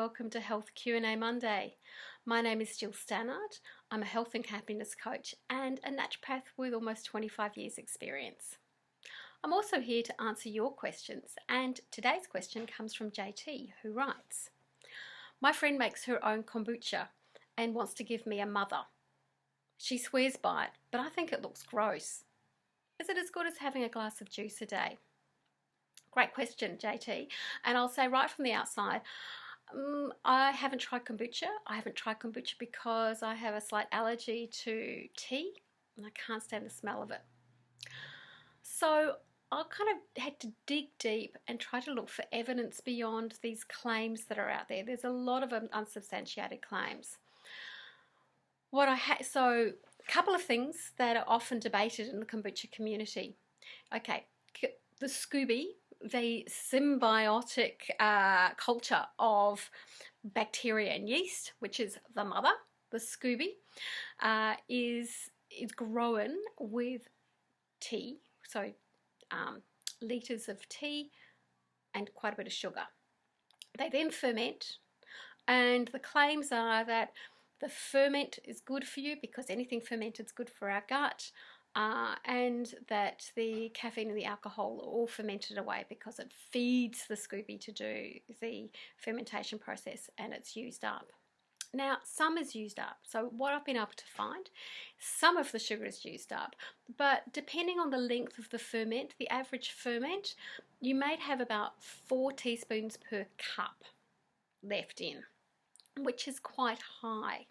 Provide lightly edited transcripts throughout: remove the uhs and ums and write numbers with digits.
welcome to Health Q&A Monday. My name is Gill Stannard. I'm a health and happiness coach and a naturopath with almost 25 years experience. I'm also here to answer your questions, and today's question comes from JT, who writes, my friend makes her own kombucha and wants to give me a mother. She swears by it, but I think it looks gross. Is it as good as having a glass of juice a day? Great question, JT. And I'll say right from the outside, I haven't tried kombucha. I haven't tried kombucha because I have a slight allergy to tea and I can't stand the smell of it. So I kind of had to dig deep and try to look for evidence beyond these claims that are out there. There's a lot of unsubstantiated claims. So a couple of things that are often debated in the kombucha community. Okay, the Scooby, the symbiotic culture of bacteria and yeast, which is the mother, the Scooby, is grown with tea, so litres of tea and quite a bit of sugar. They then ferment, and the claims are that the ferment is good for you because anything fermented is good for our gut. And that the caffeine and the alcohol are all fermented away because it feeds the Scooby to do the fermentation process and it's used up. Now, some is used up. So what I've been able to find, some of the sugar is used up, but depending on the length of the ferment, the average ferment, you may have about 4 teaspoons per cup left in, which is quite high.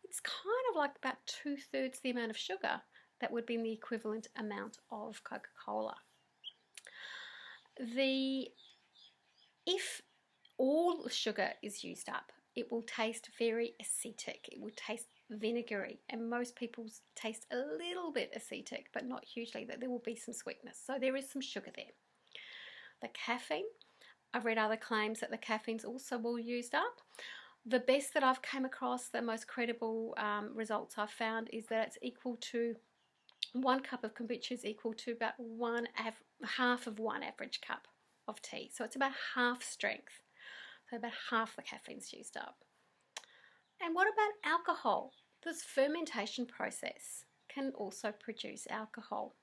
It's kind of like about 2/3 the amount of sugar that would be the equivalent amount of Coca-Cola. If all the sugar is used up, it will taste very acetic. It will taste vinegary, and most people taste a little bit acetic, but not hugely. That there will be some sweetness. So there is some sugar there. The caffeine, I've read other claims that the caffeine's also all used up. The best that I've come across, the most credible results I've found, is that it's equal to 1 cup of kombucha is equal to about half of 1 average cup of tea. So it's about half strength. So about half the caffeine's used up. And what about alcohol? This fermentation process can also produce alcohol.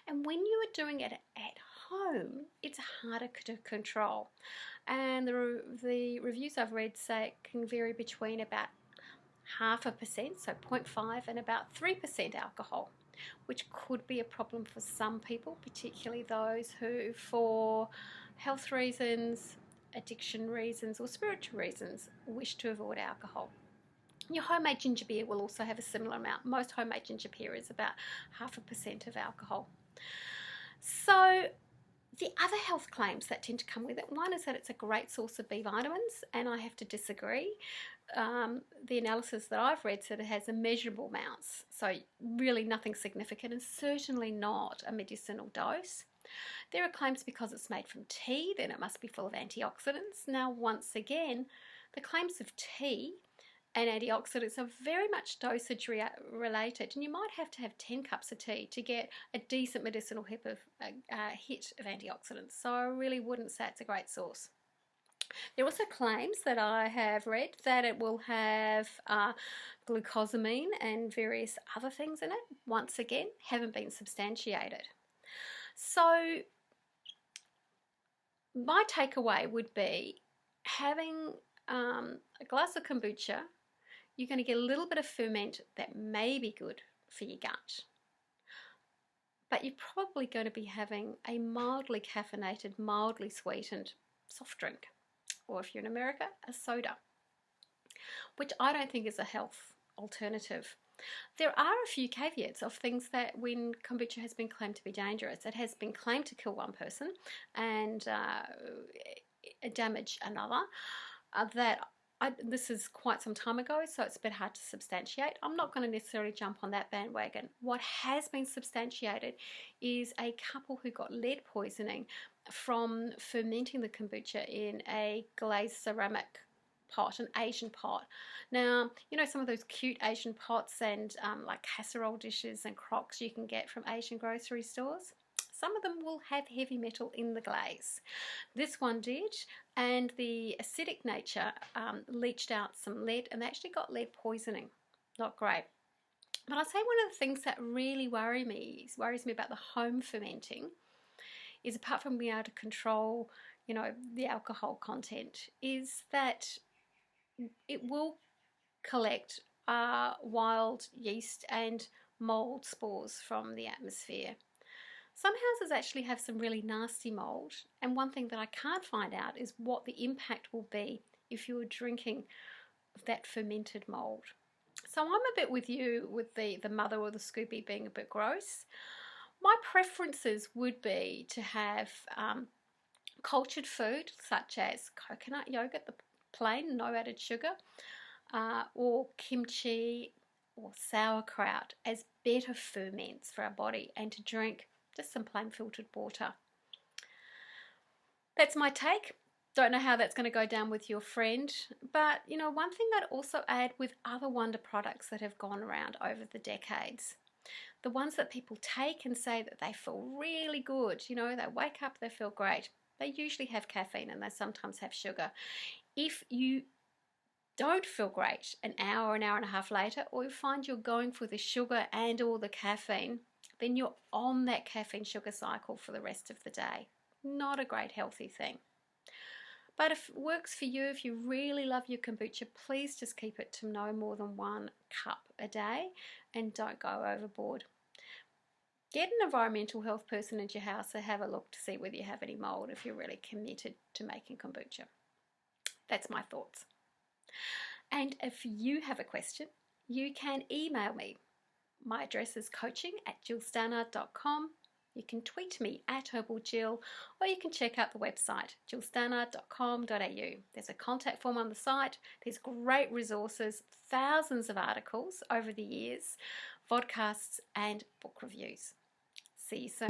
And when you are doing it at home, it's harder to control. And the reviews I've read say it can vary between about 0.5%, so 0.5, and about 3% alcohol, which could be a problem for some people, particularly those who, for health reasons, addiction reasons, or spiritual reasons, wish to avoid alcohol. Your homemade ginger beer will also have a similar amount. Most homemade ginger beer is about 0.5% of alcohol. So the other health claims that tend to come with it, one is that it's a great source of B vitamins, and I have to disagree. The analysis that I've read said it has immeasurable amounts, so really nothing significant, and certainly not a medicinal dose. There are claims because it's made from tea, then it must be full of antioxidants. Now, once again, the claims of tea and antioxidants are very much dosage related, and you might have to have 10 cups of tea to get a decent medicinal hit of antioxidants, so I really wouldn't say it's a great source. There are also claims that I have read that it will have glucosamine and various other things in it. Once again, haven't been substantiated. So my takeaway would be having a glass of kombucha, you're going to get a little bit of ferment that may be good for your gut. But you're probably going to be having a mildly caffeinated, mildly sweetened soft drink. Or if you're in America, a soda, which I don't think is a health alternative. There are a few caveats of things that when kombucha has been claimed to be dangerous, it has been claimed to kill one person and damage another. This is quite some time ago, so it's a bit hard to substantiate. I'm not going to necessarily jump on that bandwagon. What has been substantiated is a couple who got lead poisoning from fermenting the kombucha in a glazed ceramic pot, an Asian pot. Now, you know some of those cute Asian pots and like casserole dishes and crocks you can get from Asian grocery stores? Some of them will have heavy metal in the glaze. This one did, and the acidic nature leached out some lead, and they actually got lead poisoning. Not great. But I'll say one of the things that really worries me about the home fermenting is, apart from being able to control, you know, the alcohol content, is that it will collect wild yeast and mold spores from the atmosphere. Some houses actually have some really nasty mold, and one thing that I can't find out is what the impact will be if you were drinking that fermented mold. So I'm a bit with you with the mother or the Scooby being a bit gross. My preferences would be to have cultured food such as coconut yogurt, the plain, no added sugar, or kimchi or sauerkraut as better ferments for our body, and to drink just some plain filtered water. That's my take. Don't know how that's going to go down with your friend, but you know, one thing I'd also add with other wonder products that have gone around over the decades, the ones that people take and say that they feel really good, you know, they wake up, they feel great, they usually have caffeine and they sometimes have sugar. If you don't feel great an hour and a half later, or you find you're going for the sugar and or the caffeine, then you're on that caffeine sugar cycle for the rest of the day. Not a great healthy thing. But if it works for you, if you really love your kombucha, please just keep it to no more than 1 cup a day and don't go overboard. Get an environmental health person into your house to have a look to see whether you have any mold if you're really committed to making kombucha. That's my thoughts. And if you have a question, you can email me. My address is coaching@gillstannard.com. You can tweet me @herbalgill, or you can check out the website gillstannard.com.au. There's a contact form on the site. There's great resources, thousands of articles over the years, podcasts and book reviews. See you soon.